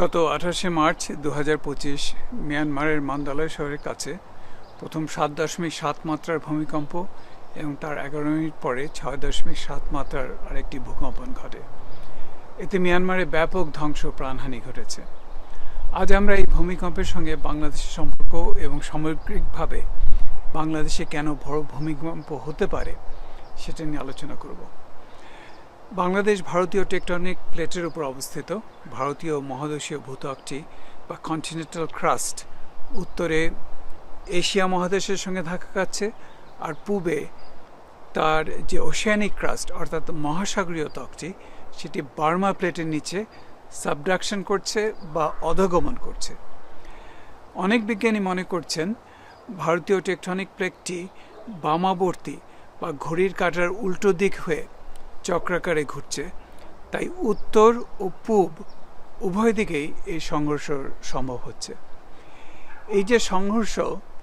গত 28শে মার্চ 2025 মিয়ানমারের মান্দালয় শহরের কাছে প্রথম 7.7 মাত্রার ভূমিকম্প এবং তার 11 মিনিট পরে 6.7 মাত্রার আরেকটি ভূকম্পন ঘটে। এতে মিয়ানমারে ব্যাপক ধ্বংস প্রাণহানি ঘটেছে। আজ আমরা এই ভূমিকম্পের সঙ্গে বাংলাদেশের সম্পর্ক এবং সামগ্রিকভাবে বাংলাদেশে কেন বড় ভূমিকম্প হতে পারে সেটা নিয়ে আলোচনা করব। বাংলাদেশ ভারতীয় টেকটনিক প্লেটের উপর অবস্থিত। ভারতীয় মহাদেশীয় ভূত্বকটি বা কন্টিনেন্টাল ক্রাস্ট উত্তরে এশিয়া মহাদেশের সঙ্গে ধাক্কা খাচ্ছে, আর পূবে তার যে ওশিয়ানিক ক্রাস্ট অর্থাৎ মহাসাগরীয় ত্বকটি সেটি বার্মা প্লেটের নিচে সাবডাকশন করছে বা অধগমন করছে। অনেক বিজ্ঞানী মনে করছেন ভারতীয় টেকটনিক প্লেটটি বামাবর্তী বা ঘড়ির কাঁটার উল্টো দিক হয়ে চক্রাকারে ঘুরছে, তাই উত্তর ও পূব উভয় দিকেই এই সংঘর্ষ সম্ভব হচ্ছে। এই যে সংঘর্ষ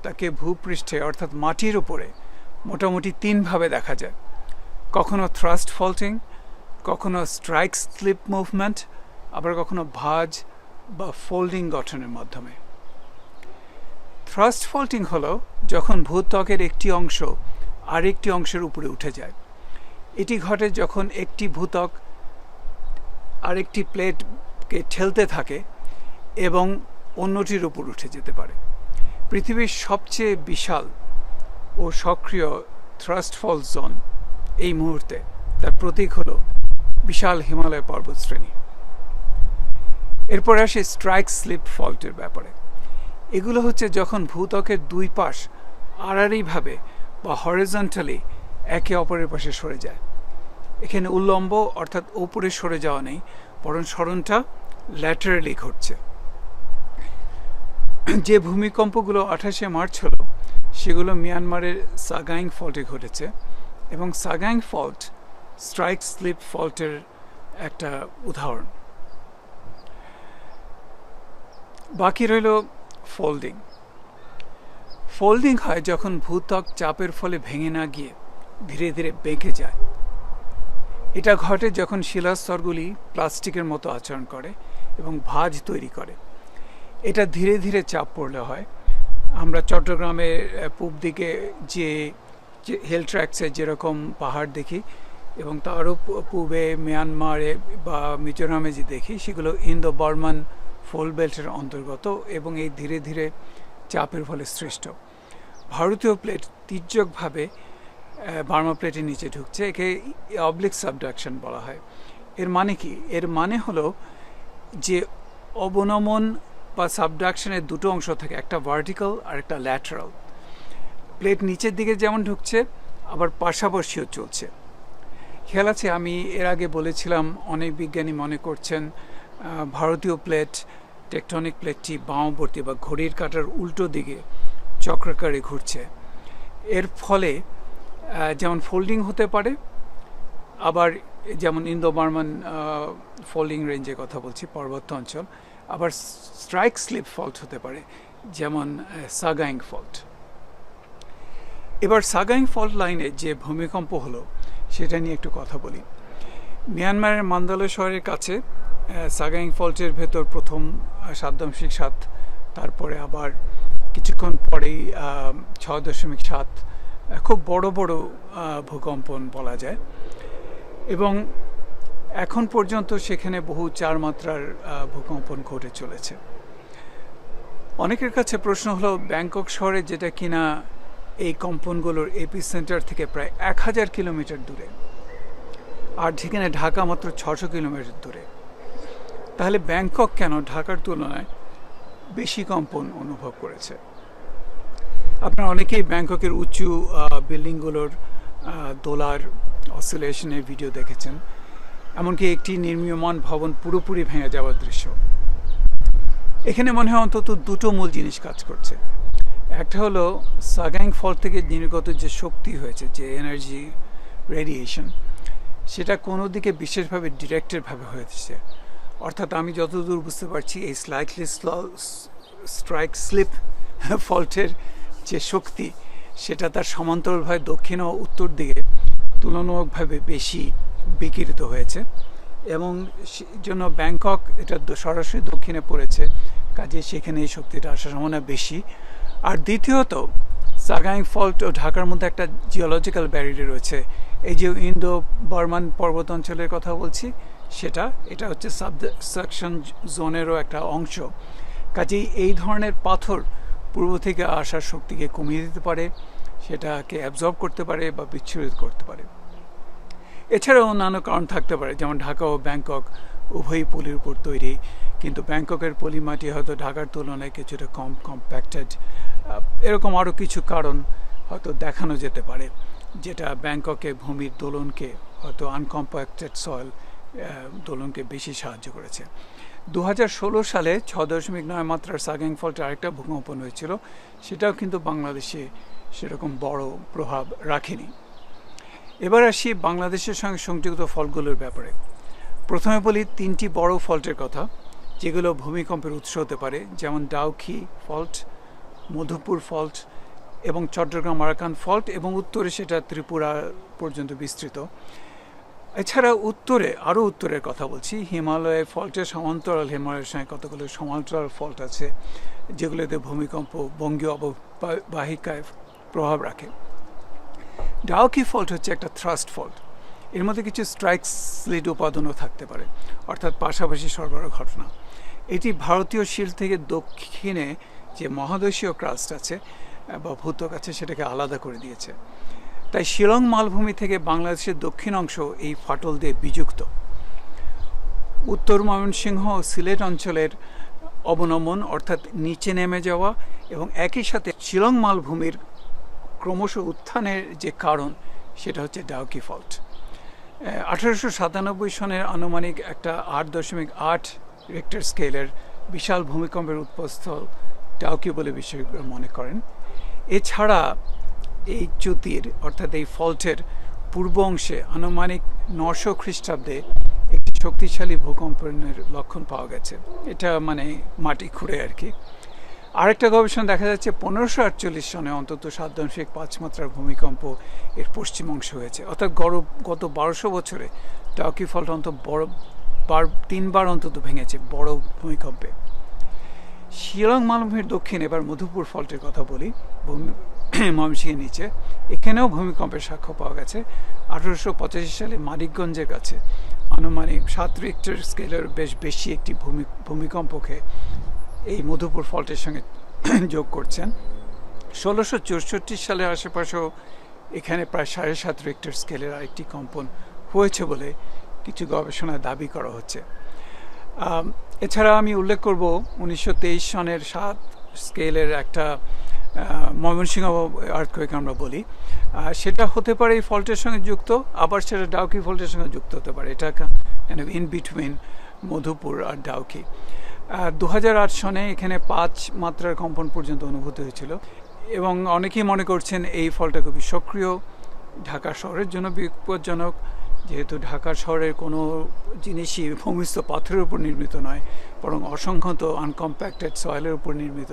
তাকে ভূপৃষ্ঠে অর্থাৎ মাটির উপরে মোটামুটি তিনভাবে দেখা যায়: কখনো থ্রাস্ট ফল্টিং, কখনো স্ট্রাইক স্লিপ মুভমেন্ট, আবার কখনো ভাঁজ বা ফোল্ডিং গঠনের মাধ্যমে। থ্রাস্ট ফল্টিং হলো যখন ভূত্বকের একটি অংশ আরেকটি অংশের উপরে উঠে যায়। এটি ঘটে যখন একটি ভূত্বক আরেকটি প্লেটকে ঠেলতে থাকে এবং অন্যটির উপর উঠে যেতে পারে। পৃথিবীর সবচেয়ে বিশাল ও সক্রিয় থ্রাস্ট ফল জোন এই মুহূর্তে, তার প্রতীক হলো বিশাল হিমালয় পর্বতশ্রেণী। এরপর আসে স্ট্রাইক স্লিপ ফল্টের ব্যাপারে। এগুলো হচ্ছে যখন ভূত্বকের দুই পাশ আড়াআড়িভাবে বা হরিজন্টালি একে অপরের পাশে সরে যায়। এখানে উল্লম্ব অর্থাৎ ওপরে সরে যাওয়া নেই, বরং সরণটা ল্যাটারালি ঘটছে। যে ভূমিকম্পগুলো 28শে মার্চ হলো সেগুলো মিয়ানমারের সাগাইং ফল্টে ঘটেছে, এবং সাগাইং ফল্ট স্ট্রাইক স্লিপ ফল্টের একটা উদাহরণ। বাকি রইল ফোল্ডিং। ফোল্ডিং হয় যখন ভূত্বক চাপের ফলে ভেঙে না গিয়ে ধীরে ধীরে বেঁকে যায়। এটা ঘটে যখন শিলাস্তরগুলি প্লাস্টিকের মতো আচরণ করে এবং ভাঁজ তৈরি করে। এটা ধীরে ধীরে চাপ পড়লে হয়। আমরা চট্টগ্রামের পূব দিকে যে হিল ট্র্যাক্সে যেরকম পাহাড় দেখি এবং তারও পূবে মিয়ানমারে বা মিজোরামে যে দেখি, সেগুলো ইন্দো বার্মান ফোল্ড বেল্টের অন্তর্গত এবং এই ধীরে ধীরে চাপের ফলে সৃষ্ট। ভারতীয় প্লেট তির্যকভাবে বার্মা প্লেটের নিচে ঢুকছে। একে অবলিক সাবডাকশন বলা হয়। এর মানে কি? এর মানে হলো যে অবনমন বা সাবডাকশনের দুটো অংশ থাকে, একটা ভার্টিক্যাল আর একটা ল্যাটারাল। প্লেট নিচের দিকে যেমন ঢুকছে, আবার পাশাপাশিও চলছে। খেয়াল আছে, আমি এর আগে বলেছিলাম অনেক বিজ্ঞানী মনে করছেন ভারতীয় প্লেট টেকটনিক প্লেটটি বামাবর্তী বা ঘড়ির কাঁটার উল্টো দিকে চক্রাকারে ঘুরছে। এর ফলে যেমন ফোল্ডিং হতে পারে, আবার যেমন ইন্দো বার্মান ফোল্ডিং রেঞ্জের কথা বলছি, পার্বত্য অঞ্চল, আবার স্ট্রাইক স্লিপ ফল্ট হতে পারে, যেমন সাগাইং ফল্ট। এবার সাগাইং ফল্ট লাইনে যে ভূমিকম্প হলো সেটা নিয়ে একটু কথা বলি। মিয়ানমারের মান্দালয় শহরের কাছে সাগাইং ফল্টের ভেতর প্রথম 7.7, তারপরে আবার কিছুক্ষণ পরেই 6.7, খুব বড় বড় ভূকম্পন বলা যায়। এবং এখন পর্যন্ত সেখানে বহু 4 মাত্রার ভূকম্পন ঘটে চলেছে। অনেকের কাছে প্রশ্ন হলো, ব্যাংকক শহরে যেটা কিনা এই কম্পনগুলোর এপিসেন্টার থেকে প্রায় 1000 কিলোমিটার দূরে, আর যেখানে ঢাকা মাত্র 600 কিলোমিটার দূরে, তাহলে ব্যাংকক কেন ঢাকার তুলনায় বেশি কম্পন অনুভব করেছে? আপনারা অনেকেই ব্যাংককের উঁচু বিল্ডিংগুলোর দোলার অসিলেশনের ভিডিও দেখেছেন, এমনকি একটি নির্মীয়মান ভবন পুরোপুরি ভেঙে যাওয়ার দৃশ্য। এখানে মনে হয় অন্তত দুটো মূল জিনিস কাজ করছে। একটা হলো সাগাইং ফল্ট থেকে নির্গত যে শক্তি হয়েছে, যে এনার্জি রেডিয়েশন, সেটা কোনো দিকে বিশেষভাবে ডিরেক্টেডভাবে হয়েছে। অর্থাৎ আমি যতদূর বুঝতে পারছি, এই স্লাইটলি স্ট্রাইক স্লিপ ফল্টের যে শক্তি, সেটা তার সমান্তরালভাবে দক্ষিণ ও উত্তর দিকে তুলনামূলকভাবে বেশি বিকিরিত হয়েছে, এবং জন্য ব্যাংকক এটা সরাসরি দক্ষিণে পড়েছে, কাজে সেখানে এই শক্তিটা আসার সম্ভাবনা বেশি। আর দ্বিতীয়ত সাগাইং ফল্ট ও ঢাকার মধ্যে একটা জিওলজিক্যাল ব্যারিয়ার রয়েছে, এই যে ইন্দো বার্মান পর্বত অঞ্চলের কথা বলছি এটা হচ্ছে সাবডাকশন জোনেরও একটা অংশ। কাজেই এই ধরনের পাথর পূর্ব থেকে আসার শক্তিকে কমিয়ে দিতে পারে, সেটাকে অ্যাবজর্ব করতে পারে বা বিচ্ছুরিত করতে পারে। এছাড়াও অন্যান্য কারণ থাকতে পারে, যেমন ঢাকা ও ব্যাংকক উভয়ই পলির উপর তৈরি, কিন্তু ব্যাংককের পলি মাটি হয়তো ঢাকার তুলনায় কিছুটা কম কম্প্যাক্টেড। এরকম আরও কিছু কারণ হয়তো দেখানো যেতে পারে, যেটা ব্যাংককে ভূমির দোলনকে হয়তো আনকম্প্যাক্টেড সয়েল দোলনকে বেশি সাহায্য করেছে। 2016 সালে 6.9 মাত্রার সাগাইং ফল্টের আরেকটা ভূকম্পন হয়েছিল, সেটাও কিন্তু বাংলাদেশে সেরকম বড় প্রভাব রাখেনি। এবার আসি বাংলাদেশের সঙ্গে সংযুক্ত ফল্টগুলোর ব্যাপারে। প্রথমে বলি 3টি বড় ফল্টের কথা, যেগুলো ভূমিকম্পের উৎস হতে পারে, যেমন ডাউকি ফল্ট, মধুপুর ফল্ট এবং চট্টগ্রাম আরাকান ফল্ট, এবং উত্তরে সেটা ত্রিপুরা পর্যন্ত বিস্তৃত। এছাড়া আরও উত্তরের কথা বলছি, হিমালয় ফল্টের সমান্তরাল, হিমালয়ের সঙ্গে কতগুলো সমান্তরাল ফল্ট আছে যেগুলোতে ভূমিকম্প বঙ্গীয় অববাহিকায় প্রভাব রাখে। ডাউকি ফল্ট হচ্ছে একটা থ্রাস্ট ফল্ট, এর মধ্যে কিছু স্ট্রাইক স্লিট উপাদানও থাকতে পারে, অর্থাৎ পাশাপাশি সরবরাহ ঘটনা। এটি ভারতীয় শিল থেকে দক্ষিণে যে মহাদেশীয় ক্রাস্ট আছে বা ভূত্বক আছে সেটাকে আলাদা করে দিয়েছে। তাই শিলং মালভূমি থেকে বাংলাদেশের দক্ষিণ অংশ এই ফাটল দিয়ে বিযুক্ত। উত্তর ময়মনসিংহ ও সিলেট অঞ্চলের অবনমন অর্থাৎ নিচে নেমে যাওয়া এবং একই সাথে শিলং মালভূমির ক্রমশ উত্থানের যে কারণ সেটা হচ্ছে ডাউকি ফল্ট। 1897 সনের আনুমানিক একটা 8.8 রিক্টার স্কেলের বিশাল ভূমিকম্পের উৎপস্থল ডাউকি বলে বিশেষজ্ঞরা মনে করেন। এছাড়া এই চ্যুতির অর্থাৎ এই ফল্টের পূর্ব অংশে আনুমানিক 900 খ্রিস্টাব্দে একটি শক্তিশালী ভূকম্পনের লক্ষণ পাওয়া গেছে, এটা মানে মাটি খুঁড়ে আর কি। আরেকটা গবেষণা দেখা যাচ্ছে 1548 সনে অন্তত 7.5 মাত্রার ভূমিকম্প এর পশ্চিম অংশ হয়েছে, অর্থাৎ গত 1200 বছরে ডাউকি ফল্ট অন্তত 3বার অন্তত ভেঙেছে বড় ভূমিকম্পে। শিলং মালভূমির দক্ষিণ এবার মধুপুর ফল্টের কথা বলি, ময়মনসিংহের নিচে, এখানেও ভূমিকম্পের সাক্ষ্য পাওয়া গেছে 1885 সালে মানিকগঞ্জের কাছে। আনুমানিক 7 রিক্টার স্কেলের বেশ বেশি একটি ভূমিকম্পকে এই মধুপুর ফল্টের সঙ্গে যোগ করছেন। 1664 সালের আশেপাশেও এখানে প্রায় 7.5 রিক্টার স্কেলের আরেকটি কম্পন হয়েছে বলে কিছু গবেষণায় দাবি করা হচ্ছে। এছাড়া আমি উল্লেখ করব 1923 সনের 7 স্কেলের একটা ময়মনসিংহ আর্থকোয়েক আমরা বলি, সেটা হতে পারে এই ফল্টের সঙ্গে যুক্ত, আবার সেটা ডাউকি ফল্টের সঙ্গে যুক্ত হতে পারে। এটা ইন বিটুইন মধুপুর আর ডাউকি। 2008 সনে এখানে 5 মাত্রার কম্পন পর্যন্ত অনুভূত হয়েছিল এবং অনেকেই মনে করছেন এই ফলটা খুবই সক্রিয়, ঢাকা শহরের জন্য বিপজ্জনক, যেহেতু ঢাকা শহরের কোনো জিনিসই ভূমিস্থ পাথরের উপর নির্মিত নয়, বরং অসংখ্যত আনকম্প্যাক্টেড সয়েলের উপর নির্মিত,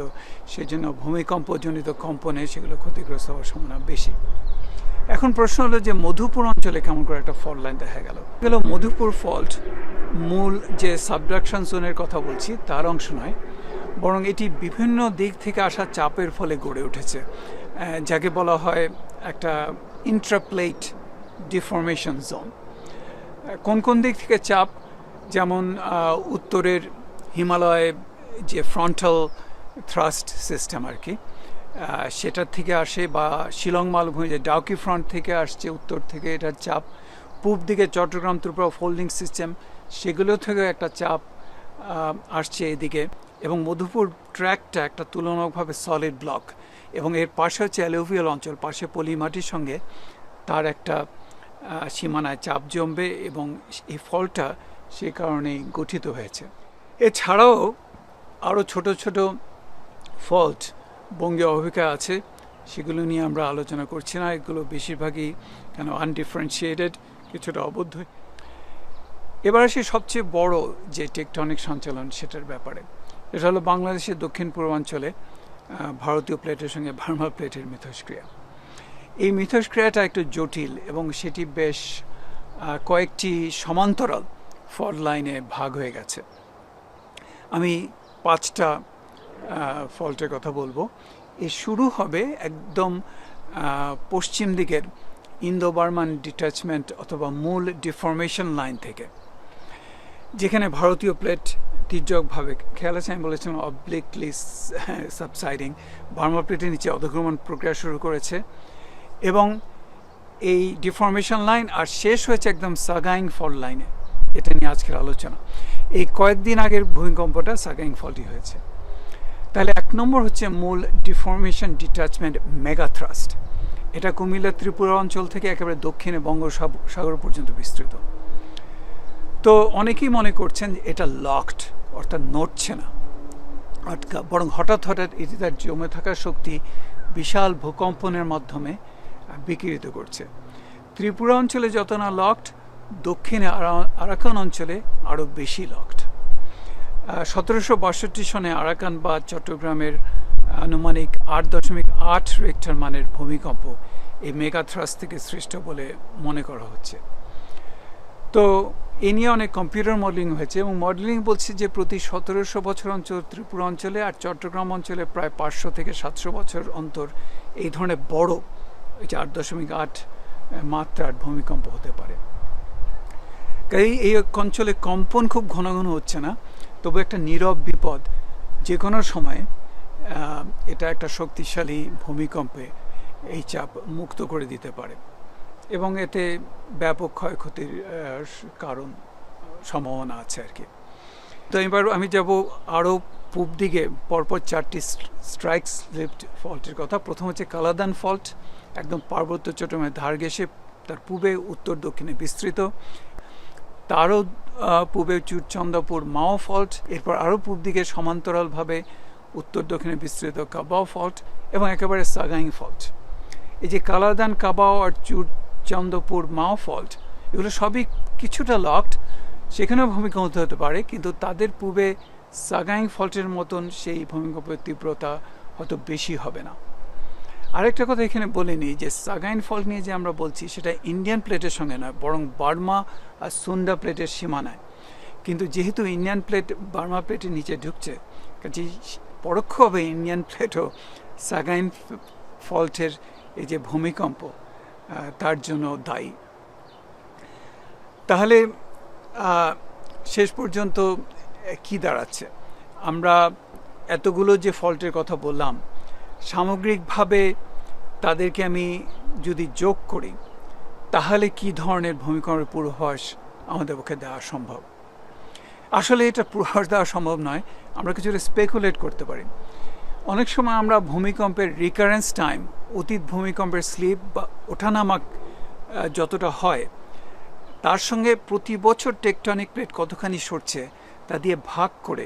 সেজন্য ভূমিকম্পজনিত কম্পনে সেগুলো ক্ষতিগ্রস্ত হওয়ার সম্ভাবনা বেশি। এখন প্রশ্ন হলো যে মধুপুর অঞ্চলে কেমন করে একটা ফল্ট লাইন দেখা গেল। মধুপুর ফল্ট মূল যে সাবডাকশন জোনের কথা বলছি তার অংশ নয়, বরং এটি বিভিন্ন দিক থেকে আসা চাপের ফলে গড়ে উঠেছে, যাকে বলা হয় একটা ইন্ট্রাপ্লেট ডিফর্মেশন জোন। কোন কোন দিক থেকে চাপ, যেমন উত্তরের হিমালয়ে যে ফ্রন্টাল থ্রাস্ট সিস্টেম আর কি, সেটার থেকে আসে, বা শিলং মালভূমি যে ডাউকি ফ্রন্ট থেকে আসছে উত্তর থেকে এটার চাপ, পূব দিকে চট্টগ্রাম ত্রিপুরা ফোল্ডিং সিস্টেম সেগুলো থেকে একটা চাপ আসছে এদিকে, এবং মধুপুর ট্র্যাকটা একটা তুলনামূলকভাবে সলিড ব্লক, এবং এর পাশে হচ্ছে অ্যালুভিয়াল অঞ্চল, পাশে পলিমাটির সঙ্গে তার একটা সীমানায় চাপ জমবে এবং এই ফলটা সে কারণেই গঠিত হয়েছে। এছাড়াও আরও ছোট ছোট ফল্ট বঙ্গীয় অববাহিকায় আছে, সেগুলো নিয়ে আমরা আলোচনা করছি না, এগুলো বেশিরভাগই কেন আনডিফারেন্সিয়েটেড, কিছুটা অবদ্ধ। এবার আসি সবচেয়ে বড় যে টেকটনিক সঞ্চালন সেটার ব্যাপারে। এটা হলো বাংলাদেশের দক্ষিণ পূর্বাঞ্চলে ভারতীয় প্লেটের সঙ্গে বার্মা প্লেটের মিথস্ক্রিয়া। এই মিথস্ক্রিয়াটা একটু জটিল এবং সেটি বেশ কয়েকটি সমান্তরাল ফল্ট লাইনে ভাগ হয়ে গেছে। আমি 5টা ফল্টের কথা বলবো। শুরু হবে একদম পশ্চিম দিকের ইন্দো বার্মান ডিট্যাচমেন্ট অথবা মূল ডিফরমেশন লাইন থেকে, যেখানে ভারতীয় প্লেট তির্যকভাবে, খেয়াল আছে আমি বলেছিলাম অবলিকলি সাবসাইডিং, বার্মা প্লেটের নিচে অধঃক্রমণ প্রক্রিয়া শুরু করেছে এবং এই ডিফরমেশন লাইন আর শেষ হয়েছে একদম সাগাইং ফল্ট লাইনে। এটা নিয়ে আজকের আলোচনা। এই কয়েকদিন আগের ভূমিকম্পটা সাগাইং ফল্টই হয়েছে। তাহলে 1 নম্বর হচ্ছে মূল ডিফরমেশন ডিট্যাচমেন্ট মেগাথ্রাস্ট। এটা কুমিল্লা ত্রিপুরা অঞ্চল থেকে একেবারে দক্ষিণে বঙ্গোপসাগর পর্যন্ত বিস্তৃত। তো অনেকেই মনে করছেন এটা লকড, অর্থাৎ নড়ছে না, আটকা, বরং হঠাৎ এটি তার জমে থাকা শক্তি বিশাল ভূকম্পনের মাধ্যমে বিকিরিত করছে। ত্রিপুরা অঞ্চলে যত না লকড, দক্ষিণে আরাকান অঞ্চলে আরও বেশি লকড। 1762 সনে আরাকান বা চট্টগ্রামের আনুমানিক 8.8 রেক্টার মানের ভূমিকম্প এই মেগাথ্রাস্ট থেকে সৃষ্ট বলে মনে করা হচ্ছে। তো এ নিয়ে অনেক কম্পিউটার মডেলিং হয়েছে এবং মডেলিং বলছে যে প্রতি 1700 বছর অঞ্চল ত্রিপুরা অঞ্চলে আর চট্টগ্রাম অঞ্চলে প্রায় 500 থেকে 700 বছর অন্তর এই ধরনের বড় 8.8 মাত্রার ভূমিকম্প হতে পারে। এই অঞ্চলে কম্পন খুব ঘন ঘন হচ্ছে না, তবু একটা নীরব বিপদ যে কোনো সময় এটা একটা শক্তিশালী ভূমিকম্পে এই চাপ মুক্ত করে দিতে পারে এবং এতে ব্যাপক ক্ষয়ক্ষতির সম্ভাবনা আছে আর কি। তো এবার আমি যাব আরও পূব দিকে পরপর 4টি স্ট্রাইক স্লিপড ফল্টের কথা। প্রথম হচ্ছে কালাদান ফল্ট, একদম পার্বত্য চট্টগ্রামের ধার ঘেঁষে তার পূবে উত্তর দক্ষিণে বিস্তৃত। তারও পূবে চুরচন্দ্রপুর মাও ফল্ট, এরপর আরও পূব দিকে সমান্তরালভাবে উত্তর দক্ষিণে বিস্তৃত কাবাও ফল্ট এবং একেবারে সাগাইং ফল্ট। এই যে কালাদান, কাবাও আর চুরচন্দ্রপুর মাও ফল্ট, এগুলো সবই কিছুটা লকড, সেখানেও ভূমিকম্প হতে পারে, কিন্তু তাদের পূবে সাগাইং ফল্টের মতন সেই ভূমিকম্পের তীব্রতা হয়তো বেশি হবে না। আরেকটা কথা এখানে বলে নিই যে সাগাইন ফল্ট নিয়ে যে আমরা বলছি সেটা ইন্ডিয়ান প্লেটের সঙ্গে নয়, বরং বার্মা আর সুন্ডা প্লেটের সীমানায়। কিন্তু যেহেতু ইন্ডিয়ান প্লেট বার্মা প্লেটের নিচে ঢুকছে, কাজে পরোক্ষভাবে ইন্ডিয়ান প্লেটও সাগাইন ফল্টের এই যে ভূমিকম্প তার জন্য দায়ী। তাহলে শেষ পর্যন্ত কি দাঁড়াচ্ছে? আমরা এতগুলো যে ফল্টের কথা বললাম, সামগ্রিকভাবে তাদেরকে আমি যদি যোগ করি তাহলে কি ধরনের ভূমিকম্পের পূর্বাভাস আমাদের পক্ষে দেওয়া সম্ভব? আসলে এটা পূর্বাভাস দেওয়া সম্ভব নয়, আমরা কিছুটা স্পেকুলেট করতে পারি। অনেক সময় আমরা ভূমিকম্পের রিকারেন্স টাইম, অতীত ভূমিকম্পের স্লিপ বা ওঠানামা যতটা হয় তার সঙ্গে প্রতি বছর টেকটনিক প্লেট কতখানি সরছে তা দিয়ে ভাগ করে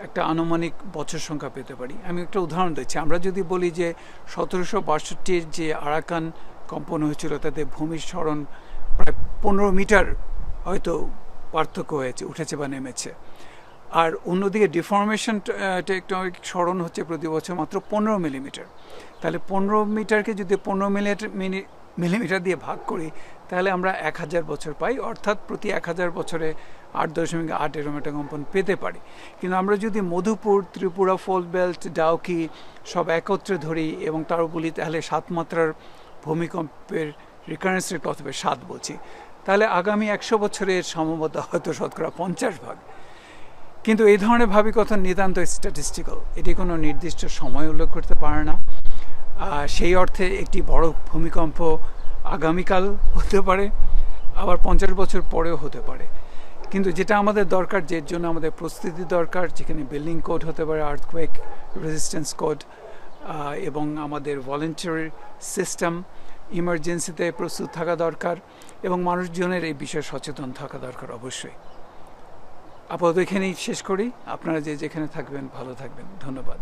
একটা আনুমানিক বছর সংখ্যা পেতে পারি। আমি একটা উদাহরণ দিচ্ছি। আমরা যদি বলি যে 1762 যে আরাকান কম্পন হয়েছিল তাতে ভূমিস্খলন প্রায় 15 মিটার হয়তো পার্থক্য হয়েছে, উঠেছে বা নেমেছে, আর অন্যদিকে ডিফরমেশন টেকটনিক স্মরণ হচ্ছে প্রতি বছর মাত্র 15 মিলিমিটার, তাহলে 15 মিটারকে যদি 15 মিলিমিটার দিয়ে ভাগ করি তাহলে আমরা 1000 বছর পাই, অর্থাৎ প্রতি 1000 বছরে 8.8 এরকম একটা কম্পন পেতে পারি। কিন্তু আমরা যদি মধুপুর, ত্রিপুরা ফল্ট বেল্ট, ডাউকি সব একত্রে ধরি এবং তারও বলি তাহলে 7 মাত্রার ভূমিকম্পের রিকারেন্স রেট কত হবে, 7 বলছি, তাহলে আগামী 100 বছরের সম্ভবত হয়তো শতকরা 50 ভাগ। কিন্তু এই ধরনের ভাবি কথা নিতান্ত স্ট্যাটিস্টিক্যাল, এটি কোনো নির্দিষ্ট সময় উল্লেখ করতে পারে না। সেই অর্থে একটি বড় ভূমিকম্প আগামীকাল হতে পারে, আবার 50 বছর পরেও হতে পারে। কিন্তু যেটা আমাদের দরকার, যে জন্য আমাদের প্রস্তুতি দরকার, যেখানে বিল্ডিং কোড হতে পারে, আর্থকোয়েক রেজিস্ট্যান্স কোড, এবং আমাদের ভলেন্টারি সিস্টেম, ইমার্জেন্সিতে প্রস্তুত থাকা দরকার এবং মানুষজনের এই বিষয়ে সচেতন থাকা দরকার অবশ্যই। আপাতত এখানেই শেষ করি। আপনারা যেখানে থাকবেন ভালো থাকবেন। ধন্যবাদ।